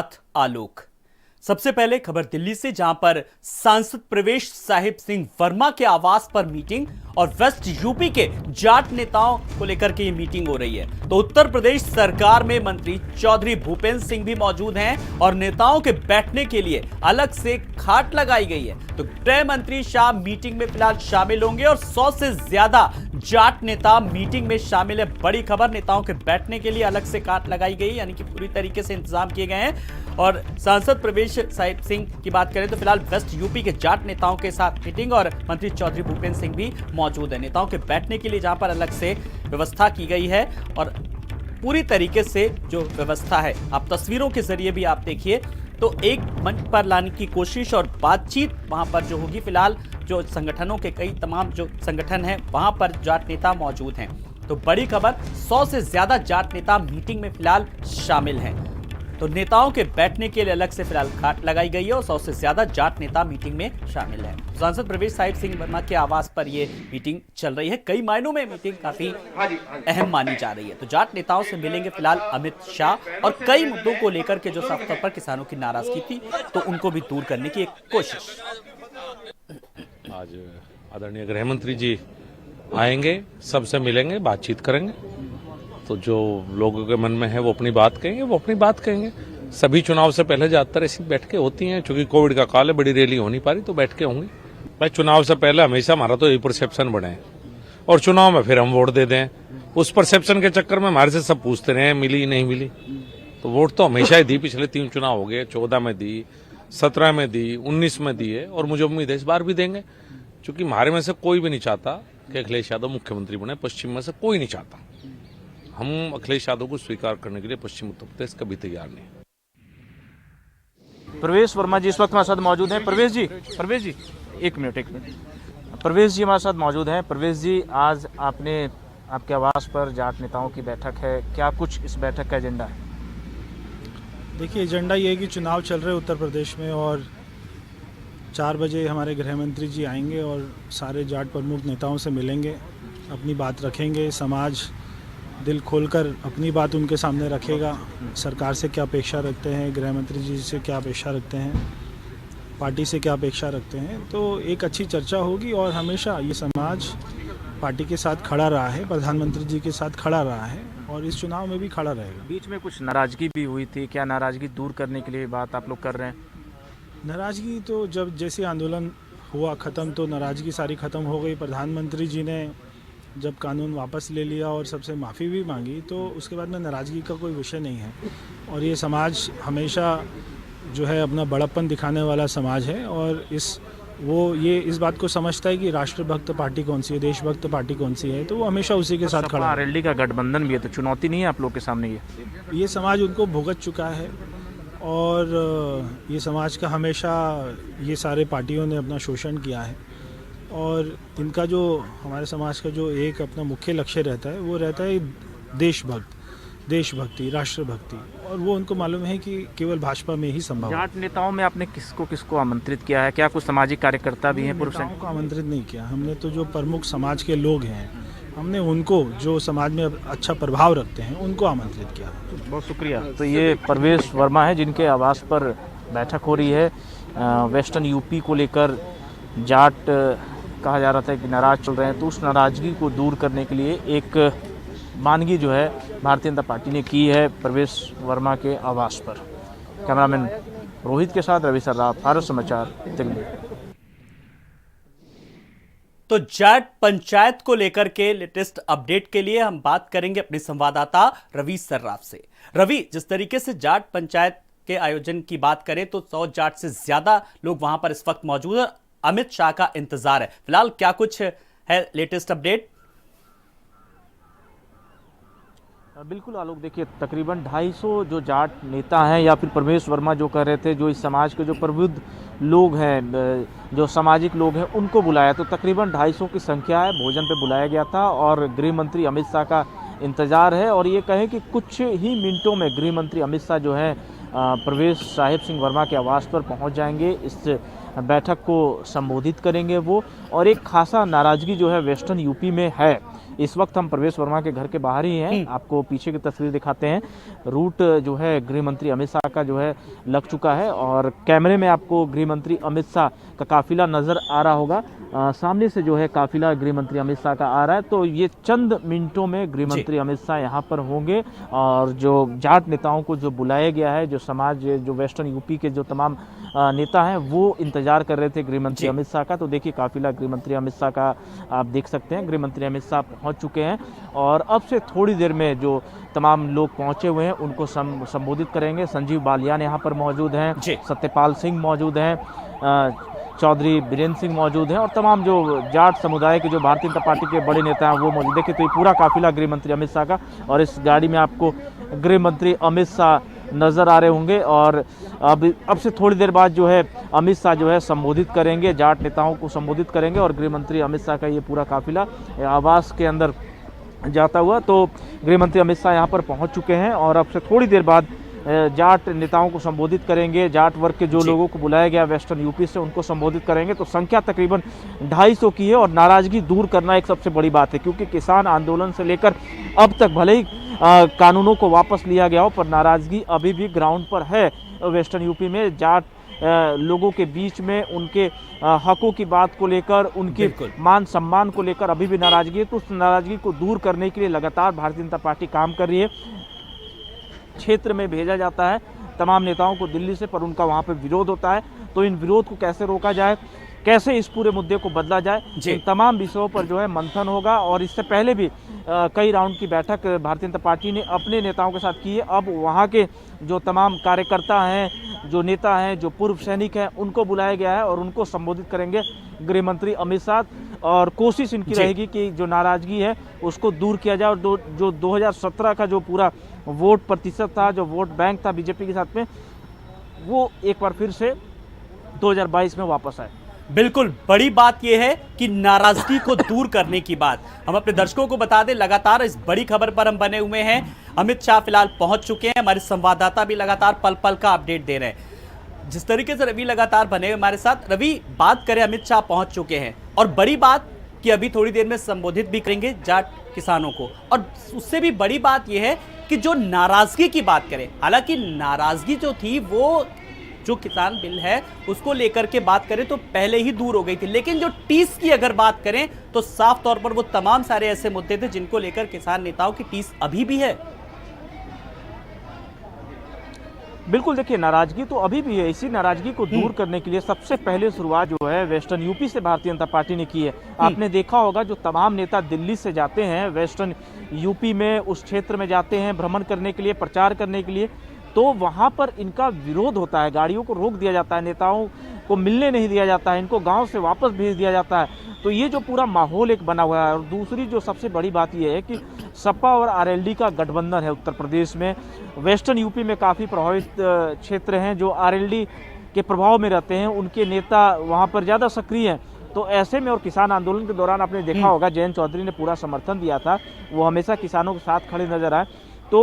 साथ आलोक। सबसे पहले खबर दिल्ली से, जहां पर सांसद प्रवेश साहिब सिंह वर्मा के आवास पर मीटिंग और वेस्ट यूपी के जाट नेताओं को लेकर के ये मीटिंग हो रही है। तो उत्तर प्रदेश सरकार में मंत्री चौधरी भूपेंद्र सिंह भी मौजूद हैं और नेताओं के बैठने के लिए अलग से खाट लगाई गई है। तो गृह मंत्री शाह मीटिंग में फिलहाल शामिल होंगे और 100 से ज्यादा जाट नेता मीटिंग में शामिल है। बड़ी खबर, नेताओं के बैठने के लिए अलग से खाट लगाई गई, यानी कि पूरी तरीके से इंतजाम किए गए हैं। और सांसद प्रवेश साहिब सिंह की बात करें तो फिलहाल वेस्ट यूपी के जाट नेताओं के साथ मीटिंग और मंत्री चौधरी भूपेंद्र सिंह भी मौजूद है। नेताओं के बैठने के लिए जहां पर अलग से व्यवस्था की गई है और पूरी तरीके से जो व्यवस्था है आप तस्वीरों के जरिए भी आप देखिए, तो एक मंच पर लाने की कोशिश और बातचीत वहां पर जो होगी। फिलहाल जो संगठनों के कई तमाम जो संगठन हैं वहां पर जाट नेता मौजूद हैं। तो बड़ी खबर, 100 से ज्यादा जाट नेता मीटिंग में फिलहाल शामिल हैं। तो नेताओं के बैठने के लिए अलग से फिलहाल खाट लगाई गई है और 100 से ज्यादा जाट नेता मीटिंग में शामिल है। सांसद प्रवेश साहिब सिंह वर्मा के आवास पर यह मीटिंग चल रही है। कई मायनों में मीटिंग काफी अहम मानी जा रही है। तो जाट नेताओं से मिलेंगे फिलहाल अमित शाह और कई मुद्दों को लेकर के जो साफ तौर पर किसानों की नाराजगी थी तो उनको भी दूर करने की एक कोशिश। आज आदरणीय गृह मंत्री जी आएंगे, सबसे मिलेंगे, बातचीत करेंगे। तो जो लोगों के मन में है वो अपनी बात कहेंगे, वो अपनी बात कहेंगे। सभी चुनाव से पहले ज्यादातर ऐसी बैठकें होती हैं, चूंकि कोविड का काल है, बड़ी रैली हो नहीं पा रही, तो बैठकें होंगी। भाई चुनाव से पहले हमेशा हमारा तो यही परसेप्शन बने और चुनाव में फिर हम वोट दे दें। उस परसेप्शन के चक्कर में हमारे से सब पूछते रहे मिली नहीं मिली, तो वोट तो हमेशा ही दी। पिछले 3 चुनाव हो गए, 14 में दी, 17 में दी, 19 में दी है और मुझे उम्मीद है इस बार भी देंगे। चूंकि हमारे में से कोई भी नहीं चाहता कि अखिलेश यादव मुख्यमंत्री बने, पश्चिम में से कोई नहीं चाहता। हम अखिलेश यादव को स्वीकार करने के लिए पश्चिम उत्तर प्रदेश कभी तैयार नहीं। प्रवेश वर्मा जी इस वक्त हमारे साथ मौजूद हैं। प्रवेश जी एक मिनट। प्रवेश जी हमारे साथ मौजूद हैं। प्रवेश जी, आज आपके आवास पर जाट नेताओं की बैठक है, क्या कुछ इस बैठक का एजेंडा है? देखिए, एजेंडा ये है कि चुनाव चल रहे उत्तर प्रदेश में और 4 बजे हमारे गृह मंत्री जी आएंगे और सारे जाट प्रमुख नेताओं से मिलेंगे, अपनी बात रखेंगे। समाज दिल खोलकर अपनी बात उनके सामने रखेगा। सरकार से क्या अपेक्षा रखते हैं, गृह मंत्री जी से क्या अपेक्षा रखते हैं, पार्टी से क्या अपेक्षा रखते हैं। तो एक अच्छी चर्चा होगी और हमेशा ये समाज पार्टी के साथ खड़ा रहा है, प्रधानमंत्री जी के साथ खड़ा रहा है और इस चुनाव में भी खड़ा रहेगा। बीच में कुछ नाराजगी भी हुई थी, क्या नाराजगी दूर करने के लिए बात आप लोग कर रहे हैं? नाराजगी तो जब जैसे आंदोलन हुआ ख़त्म तो नाराजगी सारी ख़त्म हो गई। प्रधानमंत्री जी ने जब कानून वापस ले लिया और सबसे माफ़ी भी मांगी तो उसके बाद में नाराज़गी का कोई विषय नहीं है। और ये समाज हमेशा जो है अपना बड़प्पन दिखाने वाला समाज है और इस बात को समझता है कि राष्ट्रभक्त पार्टी कौन सी है, देशभक्त पार्टी कौन सी है, तो वो हमेशा उसी के साथ खड़ा है। आरएलडी का गठबंधन भी है, तो चुनौती नहीं है आप लोग के सामने? ये समाज उनको भुगत चुका है और ये समाज का हमेशा ये सारे पार्टियों ने अपना शोषण किया है और इनका जो हमारे समाज का जो एक अपना मुख्य लक्ष्य रहता है वो रहता है देशभक्ति, राष्ट्रभक्ति, और वो उनको मालूम है कि केवल भाजपा में ही संभव है। जाट नेताओं में आपने किसको आमंत्रित किया है? क्या कुछ सामाजिक कार्यकर्ता भी हैं? पूर्व को आमंत्रित नहीं किया हमने, तो जो प्रमुख समाज के लोग हैं हमने उनको, जो समाज में अच्छा प्रभाव रखते हैं, उनको आमंत्रित किया। बहुत शुक्रिया। तो ये प्रवेश वर्मा है जिनके आवास पर बैठक हो रही है। वेस्टर्न यूपी को लेकर जाट कहा जा रहा था कि नाराज चल रहे हैं, तो उस नाराजगी को दूर करने के लिए एक मानगी जो है भारतीय जनता पार्टी ने की है प्रवेश वर्मा के आवास पर। कैमरामैन रोहित के साथ रवि सर्राफ, भारत समाचार, दिल्ली। तो जाट पंचायत को लेकर के लेटेस्ट अपडेट के लिए हम बात करेंगे अपने संवाददाता रवि सर्राफ से। रवि, जिस तरीके से जाट पंचायत के आयोजन की बात करें तो 100 जाट से ज्यादा लोग वहां पर इस वक्त मौजूद हैं। अमित शाह का इंतजार है, फिलहाल क्या कुछ है लेटेस्ट अपडेट? बिल्कुल आलोक, देखिए तकरीबन 250 जो जाट नेता हैं या फिर प्रवेश वर्मा जो कह रहे थे, जो इस समाज के जो प्रबुद्ध लोग हैं, जो सामाजिक लोग हैं, उनको बुलाया। तो तकरीबन 250 की संख्या है, भोजन पे बुलाया गया था और गृह मंत्री अमित शाह का इंतज़ार है। और ये कहें कि कुछ ही मिनटों में गृह मंत्री अमित शाह जो है प्रवेश साहिब सिंह वर्मा के आवास पर पहुंच जाएंगे, इस बैठक को संबोधित करेंगे वो। और एक खासा नाराज़गी जो है वेस्टर्न यूपी में है, इस वक्त हम प्रवेश वर्मा के घर के बाहर ही हैं। आपको पीछे की तस्वीर दिखाते हैं। रूट जो है गृह मंत्री अमित शाह का जो है लग चुका है और कैमरे में आपको गृह मंत्री अमित शाह का काफिला नजर आ रहा होगा। सामने से जो है काफिला गृह मंत्री अमित शाह का आ रहा है। तो ये चंद मिनटों में गृह मंत्री अमित शाह यहाँ पर होंगे और जो जाट नेताओं को जो बुलाया गया है, जो समाज जो वेस्टर्न यूपी के जो तमाम नेता हैं वो इंतजार कर रहे थे गृह मंत्री अमित शाह का। तो देखिए काफिला गृह मंत्री अमित शाह का आप देख सकते हैं। गृह मंत्री अमित शाह पहुंच चुके हैं और अब से थोड़ी देर में जो तमाम लोग पहुंचे हुए हैं उनको संबोधित करेंगे। संजीव बालियान यहाँ पर मौजूद हैं, सत्यपाल सिंह मौजूद हैं, चौधरी बीरेंद्र सिंह मौजूद हैं और तमाम जो जाट समुदाय के जो भारतीय जनता पार्टी के बड़े नेता हैं वो मौजूद। देखिए तो ये पूरा काफिला गृह मंत्री अमित शाह का और इस गाड़ी में आपको गृह मंत्री अमित शाह नजर आ रहे होंगे और अब से थोड़ी देर बाद जो है अमित शाह जो है संबोधित करेंगे, जाट नेताओं को संबोधित करेंगे और गृह मंत्री अमित शाह का ये पूरा काफिला आवास के अंदर जाता हुआ। तो गृह मंत्री अमित शाह यहाँ पर पहुँच चुके हैं और अब से थोड़ी देर बाद जाट नेताओं को संबोधित करेंगे। जाट वर्ग के जो लोगों को बुलाया गया वेस्टर्न यूपी से उनको संबोधित करेंगे। तो संख्या तकरीबन 250 की है और नाराजगी दूर करना एक सबसे बड़ी बात है क्योंकि किसान आंदोलन से लेकर अब तक भले ही कानूनों को वापस लिया गया हो पर नाराजगी अभी भी ग्राउंड पर है वेस्टर्न यूपी में। जाट लोगों के बीच में उनके हकों की बात को लेकर, उनके मान सम्मान को लेकर अभी भी नाराजगी है। तो उस नाराजगी को दूर करने के लिए लगातार भारतीय जनता पार्टी काम कर रही है। क्षेत्र में भेजा जाता है तमाम नेताओं को दिल्ली से, पर उनका वहाँ पे विरोध होता है। तो इन विरोध को कैसे रोका जाए, कैसे इस पूरे मुद्दे को बदला जाए, इन तमाम विषयों पर जो है मंथन होगा। और इससे पहले भी कई राउंड की बैठक भारतीय जनता पार्टी ने अपने नेताओं के साथ की है। अब वहाँ के जो तमाम कार्यकर्ता हैं, जो नेता हैं, जो पूर्व सैनिक हैं, उनको बुलाया गया है और उनको संबोधित करेंगे गृह मंत्री अमित शाह। और कोशिश इनकी रहेगी कि जो नाराजगी है उसको दूर किया जाए और जो 2017 का जो पूरा वोट प्रतिशत था, जो वोट बैंक था बीजेपी के साथ में, वो एक बार फिर से 2022 में वापस आए। बिल्कुल बड़ी बात यह है कि नाराजगी को दूर करने की बात हम अपने दर्शकों को बता दें। लगातार इस बड़ी खबर पर हम बने हुए हैं। अमित शाह फिलहाल पहुंच चुके हैं। हमारे संवाददाता भी लगातार पल पल का अपडेट दे रहे हैं। जिस तरीके से रवि लगातार बने हुए हमारे साथ। रवि, बात करें, अमित शाह पहुंच चुके हैं और बड़ी बात कि अभी थोड़ी देर में संबोधित भी करेंगे जाट किसानों को। और उससे भी बड़ी बात यह है कि जो नाराजगी की बात करें, हालांकि नाराजगी जो थी वो जो किसान बिल है उसको लेकर के बात करें तो पहले ही दूर हो गई थी, लेकिन जो टीस की अगर बात करें तो साफ तौर पर वो तमाम सारे ऐसे मुद्दे थे जिनको लेकर किसान नेताओं की टीस अभी भी है। बिल्कुल, देखिए नाराजगी तो अभी भी है। इसी नाराजगी को दूर करने के लिए सबसे पहले शुरुआत जो है वेस्टर्न यूपी से भारतीय जनता पार्टी ने की है। आपने देखा होगा जो तमाम नेता दिल्ली से जाते हैं वेस्टर्न यूपी में, उस क्षेत्र में जाते हैं भ्रमण करने के लिए, प्रचार करने के लिए, तो वहाँ पर इनका विरोध होता है। गाड़ियों को रोक दिया जाता है, नेताओं को मिलने नहीं दिया जाता है, इनको गांव से वापस भेज दिया जाता है। तो ये जो पूरा माहौल एक बना हुआ है। और दूसरी जो सबसे बड़ी बात ये है कि सपा और आरएलडी का गठबंधन है उत्तर प्रदेश में। वेस्टर्न यूपी में काफ़ी प्रभावित क्षेत्र हैं जो आरएलडी के प्रभाव में रहते हैं, उनके नेता वहाँ पर ज़्यादा सक्रिय हैं। तो ऐसे में और किसान आंदोलन के दौरान आपने देखा होगा जयंत चौधरी ने पूरा समर्थन दिया था, वो हमेशा किसानों के साथ खड़े नजर आए। तो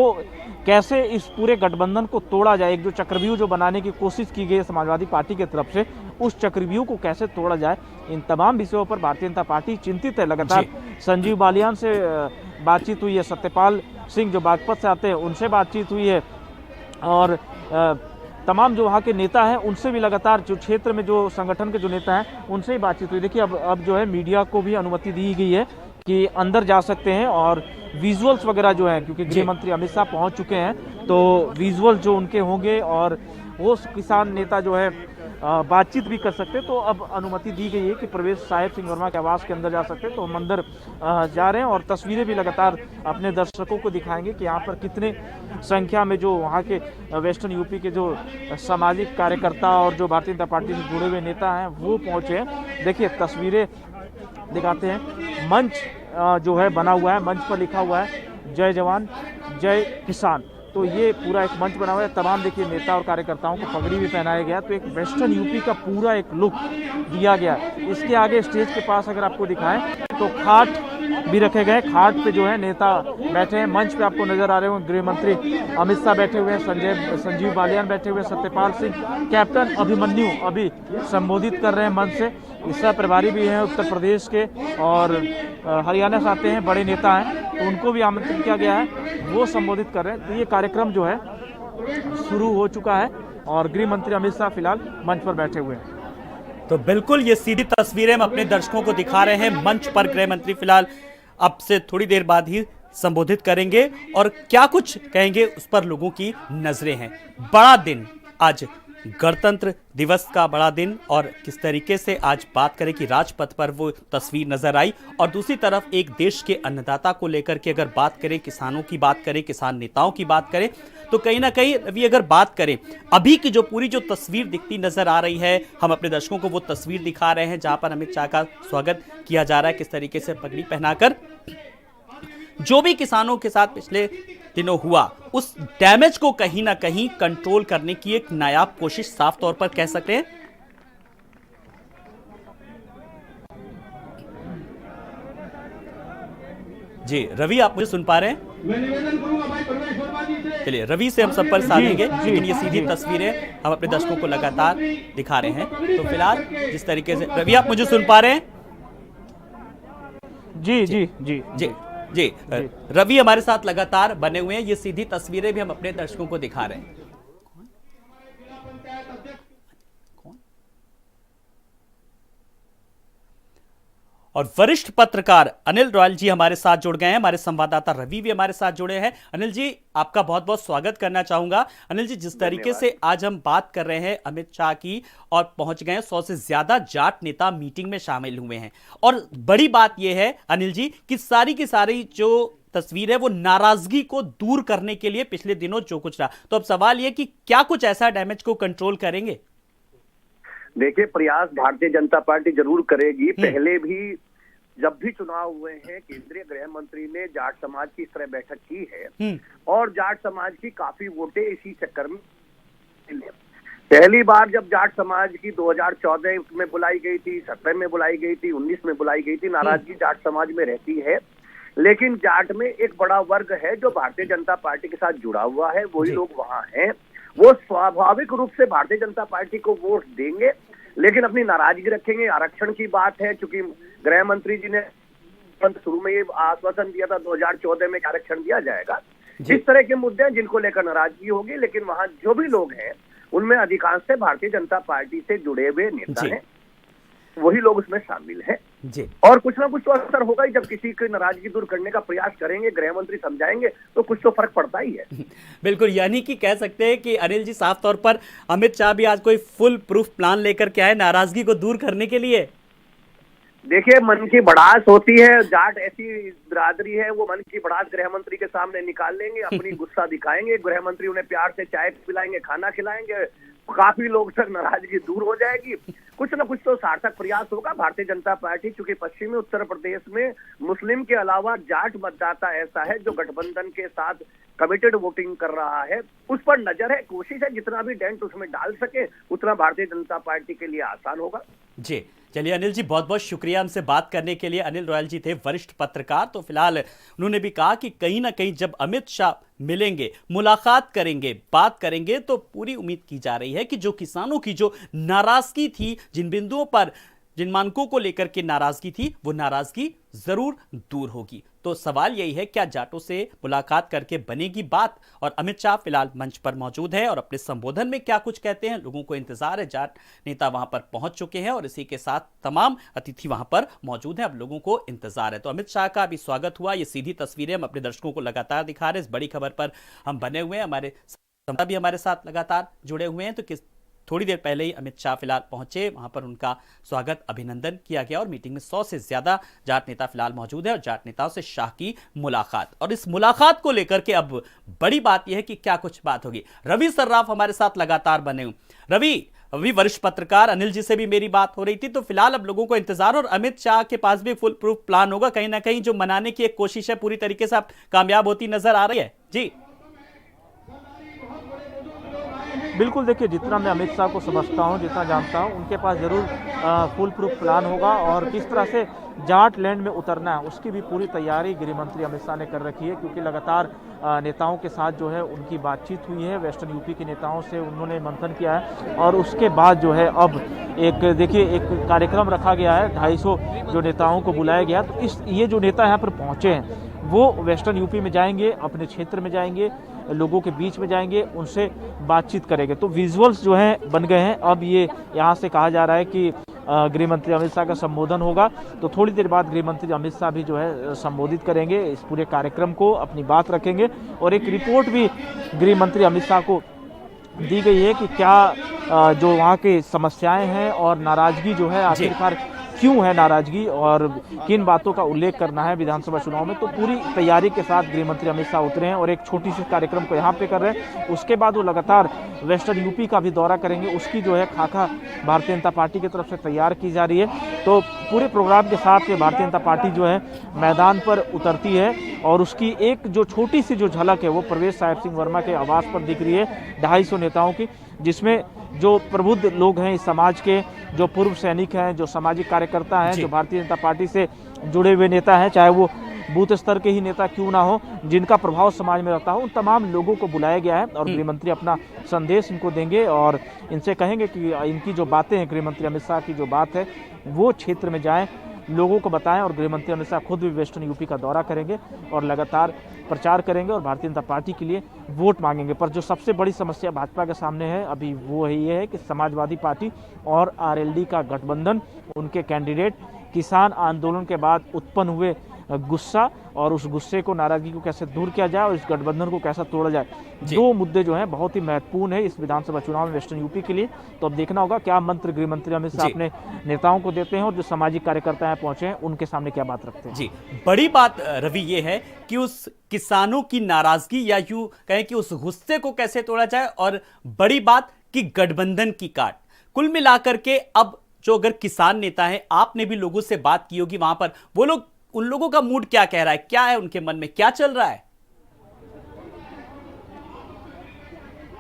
कैसे इस पूरे गठबंधन को तोड़ा जाए, एक जो चक्रव्यूह जो बनाने की कोशिश की गई है समाजवादी पार्टी की तरफ से, उस चक्रव्यूह को कैसे तोड़ा जाए, इन तमाम विषयों पर भारतीय जनता पार्टी चिंतित है। लगातार संजीव बालियान से बातचीत हुई है, सत्यपाल सिंह जो बागपत से आते हैं उनसे बातचीत हुई है और तमाम जो वहाँ के नेता हैं उनसे भी लगातार, जो क्षेत्र में जो संगठन के जो नेता हैं उनसे ही बातचीत हुई। देखिए अब जो है मीडिया को भी अनुमति दी गई है कि अंदर जा सकते हैं और विजुअल्स वगैरह जो हैं, क्योंकि गृह मंत्री अमित शाह पहुंच चुके हैं, तो विजुअल जो उनके होंगे और वो किसान नेता जो है बातचीत भी कर सकते हैं। तो अब अनुमति दी गई है कि प्रवेश साहेब सिंह वर्मा के आवास के अंदर जा सकते हैं। तो हम अंदर जा रहे हैं और तस्वीरें भी लगातार अपने दर्शकों को दिखाएंगे कि यहाँ पर कितने संख्या में जो वहाँ के वेस्टर्न यूपी के जो सामाजिक कार्यकर्ता और जो भारतीय जनता पार्टी से जुड़े हुए नेता हैं वो पहुँचे हैं। देखिए तस्वीरें दिखाते हैं। मंच जो है बना हुआ है, मंच पर लिखा हुआ है जय जवान जय किसान। तो ये पूरा एक मंच बना हुआ है। तमाम देखिए नेता और कार्यकर्ताओं को पगड़ी भी पहनाया गया। तो एक वेस्टर्न यूपी का पूरा एक लुक दिया गया। इसके आगे स्टेज के पास अगर आपको दिखाएं तो खाट भी रखे गए। खाट पे जो है नेता बैठे हैं। मंच पे आपको नजर आ रहे होंगे गृह मंत्री अमित शाह बैठे हुए हैं, संजीव बालियान बैठे हुए हैं, सत्यपाल सिंह, कैप्टन अभिमन्यु अभी संबोधित कर रहे हैं मंच से। इसका प्रभारी भी हैं उत्तर प्रदेश के और हरियाणा से आते हैं, बड़े नेता हैं, तो उनको भी आमंत्रित किया गया है, वो संबोधित कर रहे हैं। तो ये कार्यक्रम जो है शुरू हो चुका है और गृह मंत्री अमित शाह फिलहाल मंच पर बैठे हुए हैं। तो बिल्कुल ये सीधी तस्वीरें हम अपने दर्शकों को दिखा रहे हैं। मंच पर गृह मंत्री फिलहाल अब से थोड़ी देर बाद ही संबोधित करेंगे और क्या कुछ कहेंगे उस पर लोगों की नजरें हैं। बड़ा दिन आज, गणतंत्र दिवस का बड़ा दिन, और किस तरीके से आज बात करें कि राजपथ पर वो तस्वीर नजर आई, और दूसरी तरफ एक देश के अन्नदाता को लेकर के अगर बात करें, किसानों की बात करें, किसान नेताओं की बात करें, तो कहीं ना कहीं अभी अगर बात करें अभी की जो पूरी जो तस्वीर दिखती नजर आ रही है, हम अपने दर्शकों को वो तस्वीर दिखा रहे हैं जहां पर अमित शाह का स्वागत किया जा रहा है, किस तरीके से पगड़ी पहनाकर। जो भी किसानों के साथ पिछले दिनों हुआ, उस डैमेज को कहीं ना कहीं कंट्रोल करने की एक नायाब कोशिश साफ तौर पर कह सकते हैं। जी रवि, आप मुझे सुन पा रहे हैं? चलिए रवि से हम संपर्क साधेंगे, लेकिन ये सीधी तस्वीरें हम अपने दर्शकों को लगातार दिखा रहे हैं। तो फिलहाल जिस तरीके से, रवि आप मुझे सुन पा रहे हैं? जी जी जी जी जी रवि हमारे साथ लगातार बने हुए हैं। ये सीधी तस्वीरें भी हम अपने दर्शकों को दिखा रहे हैं। और वरिष्ठ पत्रकार अनिल रॉयल जी हमारे साथ जुड़ गए हैं, हमारे संवाददाता रवि भी हमारे साथ जुड़े हैं। अनिल जी, आपका बहुत बहुत स्वागत करना चाहूंगा। अनिल जी, जिस तरीके से आज हम बात कर रहे हैं अमित शाह की, और पहुंच गए 100 से ज्यादा जाट नेता मीटिंग में शामिल हुए हैं, और बड़ी बात यह है अनिल जी कि सारी की सारी जो तस्वीर है वो नाराजगी को दूर करने के लिए पिछले दिनों जो कुछ रहा, तो अब सवाल यह कि क्या कुछ ऐसा डैमेज को कंट्रोल करेंगे? देखिए, प्रयास भारतीय जनता पार्टी जरूर करेगी। पहले भी जब भी चुनाव हुए हैं, केंद्रीय गृह मंत्री ने जाट समाज की इस तरह बैठक की है और जाट समाज की काफी वोटें इसी चक्कर में। पहली बार जब जाट समाज की 2014 में बुलाई गई थी, 17 में बुलाई गई थी, 19 में बुलाई गई थी, नाराजगी जाट समाज में रहती है, लेकिन जाट में एक बड़ा वर्ग है जो भारतीय जनता पार्टी के साथ जुड़ा हुआ है, वही लोग वहां हैं, वो स्वाभाविक रूप से भारतीय जनता पार्टी को वोट देंगे, लेकिन अपनी नाराजगी रखेंगे। आरक्षण की बात है, चूंकि गृह मंत्री जी ने शुरू में ये आश्वासन दिया था 2014 में आरक्षण दिया जाएगा। इस तरह के मुद्दे हैं जिनको लेकर नाराजगी होगी, लेकिन वहां जो भी लोग हैं उनमें अधिकांश से भारतीय जनता पार्टी से जुड़े हुए नेता हैं, वही लोग उसमें शामिल हैं जी। और कुछ ना कुछ तो असर होगा ही। जब किसी की नाराजगी दूर करने का प्रयास करेंगे, गृह मंत्री समझाएंगे, तो कुछ तो फर्क पड़ता ही है। बिल्कुल, यानी कि कह सकते हैं कि अनिल जी साफ तौर पर अमित शाह भी आज कोई फुल प्रूफ प्लान लेकर के आए नाराजगी को दूर करने के लिए। देखिए, मन की भड़ास होती है, जाट ऐसी बिरादरी है, वो मन की भड़ास गृह मंत्री के सामने निकाल लेंगे, अपनी गुस्सा दिखाएंगे, गृह मंत्री उन्हें प्यार से चाय पिलाएंगे, खाना खिलाएंगे, काफी लोग तक नाराजगी दूर हो जाएगी। कुछ ना कुछ तो सार्थक प्रयास होगा। भारतीय जनता पार्टी चूंकि पश्चिमी उत्तर प्रदेश में मुस्लिम के अलावा जाट मतदाता ऐसा है जो गठबंधन के साथ कमिटेड वोटिंग कर रहा है, उस पर नजर है, कोशिश है जितना भी डेंट उसमें डाल सके उतना भारतीय जनता पार्टी के लिए आसान होगा। जी चलिए अनिल जी, बहुत बहुत शुक्रिया हमसे बात करने के लिए। अनिल रॉयल जी थे वरिष्ठ पत्रकार। तो फिलहाल उन्होंने भी कहा कि कहीं ना कहीं जब अमित शाह मिलेंगे, मुलाकात करेंगे, बात करेंगे, तो पूरी उम्मीद की जा रही है कि जो किसानों की जो नाराजगी थी, जिन बिंदुओं पर, जिन मानकों को लेकर के नाराजगी थी, वो नाराजगी जरूर दूर होगी। तो सवाल यही है, क्या जाटों से मुलाकात करके बनेगी बात? और अमित शाह फिलहाल मंच पर मौजूद है और अपने संबोधन में क्या कुछ कहते हैं, लोगों को इंतजार है। जाट नेता वहां पर पहुंच चुके हैं और इसी के साथ तमाम अतिथि वहां पर मौजूद हैं। अब लोगों को इंतजार है। तो अमित शाह का भी स्वागत हुआ। ये सीधी तस्वीरें हम अपने दर्शकों को लगातार दिखा रहे हैं। इस बड़ी खबर पर हम बने हुए हैं, हमारे भी हमारे साथ लगातार जुड़े हुए हैं। तो थोड़ी देर पहले ही अमित शाह फिलहाल पहुंचे, वहां पर उनका स्वागत, अभिनंदन किया गया और मीटिंग में 100 से ज्यादा जाट नेता फिलहाल मौजूद है और जाट नेताओं से शाह की मुलाकात। और इस मुलाकात को लेकर के अब बड़ी बात यह है कि क्या कुछ बात होगी। रवि सर्राफ हमारे साथ लगातार बने हुए। रवि, अभी वरिष्ठ पत्रकार अनिल जी से भी मेरी बात हो रही थी, तो फिलहाल अब लोगों को इंतजार, और अमित शाह के पास भी फुल प्रूफ प्लान होगा, कहीं ना कहीं जो मनाने की एक कोशिश है पूरी तरीके से अब कामयाब होती नजर आ रही है। जी बिल्कुल, देखिए जितना मैं अमित शाह को समझता हूँ, जितना जानता हूँ, उनके पास ज़रूर फुल प्रूफ प्लान होगा और किस तरह से जाट लैंड में उतरना है उसकी भी पूरी तैयारी गृह मंत्री अमित शाह ने कर रखी है, क्योंकि लगातार नेताओं के साथ जो है उनकी बातचीत हुई है, वेस्टर्न यूपी के नेताओं से उन्होंने मंथन किया है और उसके बाद जो है अब एक कार्यक्रम रखा गया है, 250 जो नेताओं को बुलाया गया। तो ये जो नेता यहाँ पर पहुँचे हैं वो वेस्टर्न यूपी में जाएंगे, अपने क्षेत्र में जाएंगे, लोगों के बीच में जाएंगे, उनसे बातचीत करेंगे। तो विजुअल्स जो हैं बन गए हैं। अब ये यहाँ से कहा जा रहा है कि गृह मंत्री अमित शाह का संबोधन होगा, तो थोड़ी देर बाद गृह मंत्री अमित शाह भी जो है संबोधित करेंगे, इस पूरे कार्यक्रम को अपनी बात रखेंगे और एक रिपोर्ट भी गृह मंत्री अमित शाह को दी गई है कि क्या जो वहाँ की समस्याएं हैं और नाराजगी जो है आखिरकार क्यों है नाराजगी और किन बातों का उल्लेख करना है विधानसभा चुनाव में। तो पूरी तैयारी के साथ गृह मंत्री अमित शाह उतरे हैं और एक छोटी सी कार्यक्रम को यहाँ पे कर रहे हैं। उसके बाद वो लगातार वेस्टर्न यूपी का भी दौरा करेंगे, उसकी जो है खाका भारतीय जनता पार्टी की तरफ से तैयार की जा रही है। तो पूरे प्रोग्राम के साथ भारतीय जनता पार्टी जो है मैदान पर उतरती है और उसकी एक जो छोटी सी जो झलक है वो प्रवेश साहिब सिंह वर्मा के आवास पर दिख रही है 250 नेताओं की, जिसमें जो प्रबुद्ध लोग हैं इस समाज के, जो पूर्व सैनिक हैं, जो सामाजिक कार्यकर्ता हैं, जो भारतीय जनता पार्टी से जुड़े हुए नेता हैं, चाहे वो बूथ स्तर के ही नेता क्यों ना हो, जिनका प्रभाव समाज में रहता हो, उन तमाम लोगों को बुलाया गया है और गृह मंत्री अपना संदेश इनको देंगे और इनसे कहेंगे कि इनकी जो बातें हैं, गृह मंत्री अमित शाह की जो बात है वो क्षेत्र में जाएं, लोगों को बताएं और गृह मंत्री अमित शाह खुद भी वेस्टर्न यूपी का दौरा करेंगे और लगातार प्रचार करेंगे और भारतीय जनता पार्टी के लिए वोट मांगेंगे। पर जो सबसे बड़ी समस्या भाजपा के सामने है अभी वो ये है कि समाजवादी पार्टी और आरएलडी का गठबंधन, उनके कैंडिडेट किसान आंदोलन के बाद उत्पन्न हुए गुस्सा और उस गुस्से को, नाराजगी को कैसे दूर किया जाए और इस गठबंधन को कैसे तोड़ा जाए, दो मुद्दे जो हैं बहुत ही महत्वपूर्ण है इस विधानसभा चुनाव में वेस्टर्न यूपी के लिए। तो अब देखना होगा क्या मंत्र गृह मंत्री अमित शाह अपने नेताओं को देते हैं और जो सामाजिक कार्यकर्ता यहाँ पहुंचे हैं उनके सामने क्या बात रखते हैं। जी, बड़ी बात रवि ये है कि उस किसानों की नाराजगी या यूं कहें कि उस गुस्से को कैसे तोड़ा जाए और बड़ी बात कि गठबंधन की काट। कुल मिलाकर के अब जो अगर किसान नेता है, आपने भी लोगों से बात की होगी वहां पर, वो लोग, उन लोगों का मूड क्या कह रहा है, क्या है उनके मन में, क्या चल रहा है?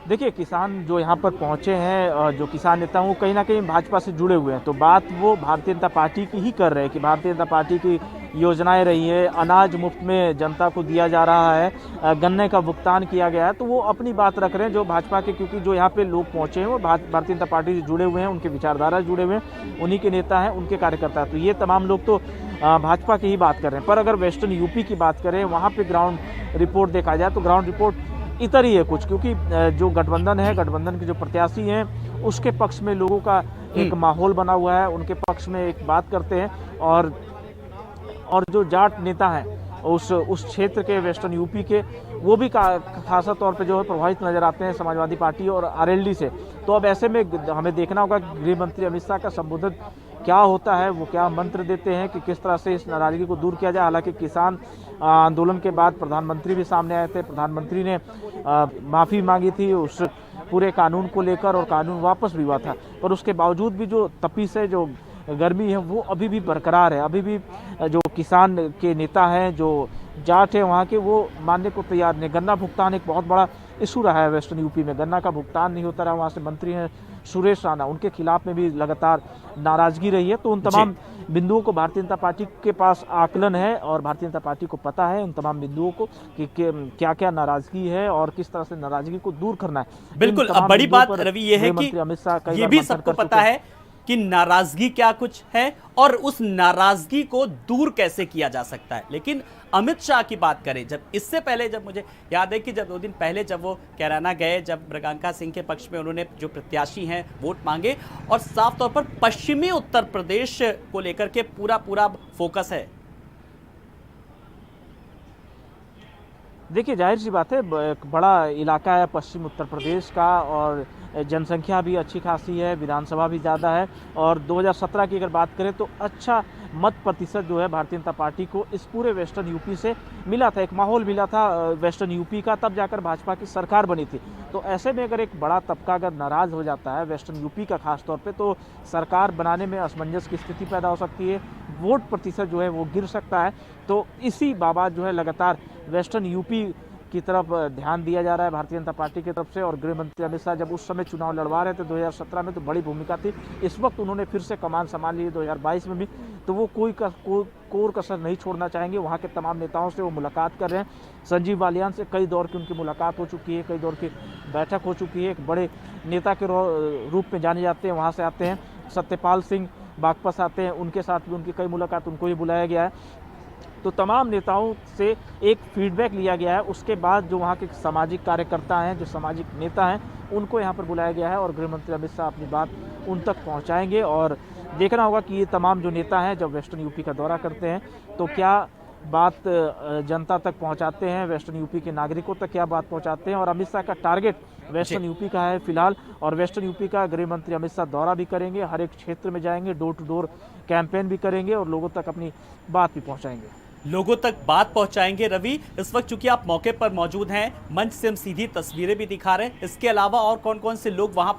देखिए किसान जो यहाँ पर पहुँचे हैं, जो किसान नेता हैं वो कहीं ना कहीं भाजपा से जुड़े हुए हैं, तो बात वो भारतीय जनता पार्टी की ही कर रहे हैं कि भारतीय जनता पार्टी की योजनाएं रही है, अनाज मुफ्त में जनता को दिया जा रहा है, गन्ने का भुगतान किया गया है, तो वो अपनी बात रख रहे हैं जो भाजपा के, क्योंकि जो यहाँ पे लोग पहुँचे हैं वो भारतीय जनता पार्टी से जुड़े हुए हैं, उनके विचारधारा से जुड़े हुए हैं, उन्हीं के नेता हैं, उनके कार्यकर्ता हैं। तो ये तमाम लोग तो भाजपा की ही बात कर रहे हैं। पर अगर वेस्टर्न यूपी की बात करें, वहाँ पर ग्राउंड रिपोर्ट देखा जाए तो ग्राउंड रिपोर्ट इतर ही है कुछ, क्योंकि जो गठबंधन है, गठबंधन के जो प्रत्याशी हैं उसके पक्ष में लोगों का एक माहौल बना हुआ है, उनके पक्ष में एक बात करते हैं और जो जाट नेता हैं उस क्षेत्र के वेस्टर्न यूपी के, वो भी खासा तौर पे जो है प्रभावित नजर आते हैं समाजवादी पार्टी और आरएलडी से। तो अब ऐसे में हमें देखना होगा गृह मंत्री अमित शाह का संबोधन क्या होता है, वो क्या मंत्र देते हैं कि किस तरह से इस नाराजगी को दूर किया जाए। हालांकि किसान आंदोलन के बाद प्रधानमंत्री भी सामने आए थे, प्रधानमंत्री ने माफ़ी मांगी थी उस पूरे कानून को लेकर और कानून वापस भी हुआ था, पर उसके बावजूद भी जो तपिश है, जो गर्मी है, वो अभी भी बरकरार है। अभी भी जो किसान के नेता हैं, जो जाट है वहाँ के, वो मानने को तैयार नहीं। गन्ना भुगतान एक बहुत बड़ा इशू रहा है वेस्टर्न यूपी में, गन्ना का भुगतान नहीं होता रहा। वहाँ से मंत्री हैं सुरेश राणा, उनके खिलाफ में भी लगातार नाराजगी रही है। तो उन तमाम बिंदुओं को भारतीय जनता पार्टी के पास आकलन है और भारतीय जनता पार्टी को पता है उन तमाम बिंदुओं को कि क्या क्या नाराजगी है और किस तरह से नाराजगी को दूर करना है। बिल्कुल, अब बड़ी बात रवि ये है कि अमित शाह ये भी सबको पता है कि नाराजगी क्या कुछ है और उस नाराजगी को दूर कैसे किया जा सकता है। लेकिन अमित शाह की बात करें, जब इससे पहले, जब मुझे याद है कि जब 2 दिन पहले जब वो कैराना गए, जब मृगांका सिंह के पक्ष में उन्होंने जो प्रत्याशी हैं वोट मांगे और साफ तौर पर पश्चिमी उत्तर प्रदेश को लेकर के पूरा फोकस है। देखिए जाहिर सी बात है, एक बड़ा इलाका है पश्चिम उत्तर प्रदेश का और जनसंख्या भी अच्छी खासी है, विधानसभा भी ज़्यादा है और 2017 की अगर बात करें तो अच्छा मत प्रतिशत जो है भारतीय जनता पार्टी को इस पूरे वेस्टर्न यूपी से मिला था, एक माहौल मिला था वेस्टर्न यूपी का, तब जाकर भाजपा की सरकार बनी थी। तो ऐसे में अगर एक बड़ा तबका अगर नाराज़ हो जाता है वेस्टर्न यूपी का खास तौर पे, तो सरकार बनाने में असमंजस की स्थिति पैदा हो सकती है, वोट प्रतिशत जो है वो गिर सकता है। तो इसी बाबत जो है लगातार वेस्टर्न यूपी की तरफ ध्यान दिया जा रहा है भारतीय जनता पार्टी की तरफ से। और गृह मंत्री अमित शाह जब उस समय चुनाव लड़वा रहे थे 2017 में तो बड़ी भूमिका थी। इस वक्त उन्होंने फिर से कमान संभाल ली 2022 में भी, तो वो कोई कसर नहीं छोड़ना चाहेंगे। वहाँ के तमाम नेताओं से वो मुलाकात कर रहे हैं। संजीव बालियान से कई दौर की उनकी मुलाकात हो चुकी है, कई दौर की बैठक हो चुकी है। एक बड़े नेता के रूप में जाने जाते हैं, वहाँ से आते हैं। सत्यपाल सिंह बागपत से आते हैं, उनके साथ भी उनकी कई मुलाकात, उनको भी बुलाया गया है। तो तमाम नेताओं से एक फीडबैक लिया गया है। उसके बाद जो वहाँ के सामाजिक कार्यकर्ता हैं, जो सामाजिक नेता हैं, उनको यहाँ पर बुलाया गया है और गृह मंत्री अमित शाह अपनी बात उन तक पहुँचाएंगे। और देखना होगा कि ये तमाम जो नेता हैं जब वेस्टर्न यूपी का दौरा करते हैं तो क्या बात जनता तक पहुंचाते हैं, वेस्टर्न यूपी के नागरिकों तक क्या बात पहुंचाते हैं। और अमित शाह का टारगेट वेस्टर्न यूपी का है फिलहाल, और वेस्टर्न यूपी का गृह मंत्री अमित शाह दौरा भी करेंगे, हर एक क्षेत्र में जाएंगे, डोर टू डोर कैंपेन भी करेंगे और लोगों तक अपनी बात भी पहुंचाएंगे। लोगों तक बात पहुंचाएंगे। रवि, इस वक्त चूंकि आप मौके पर मौजूद हैं, मंच से हम सीधी तस्वीरें भी दिखा रहे हैं, इसके अलावा और कौन कौन से लोग वहां पर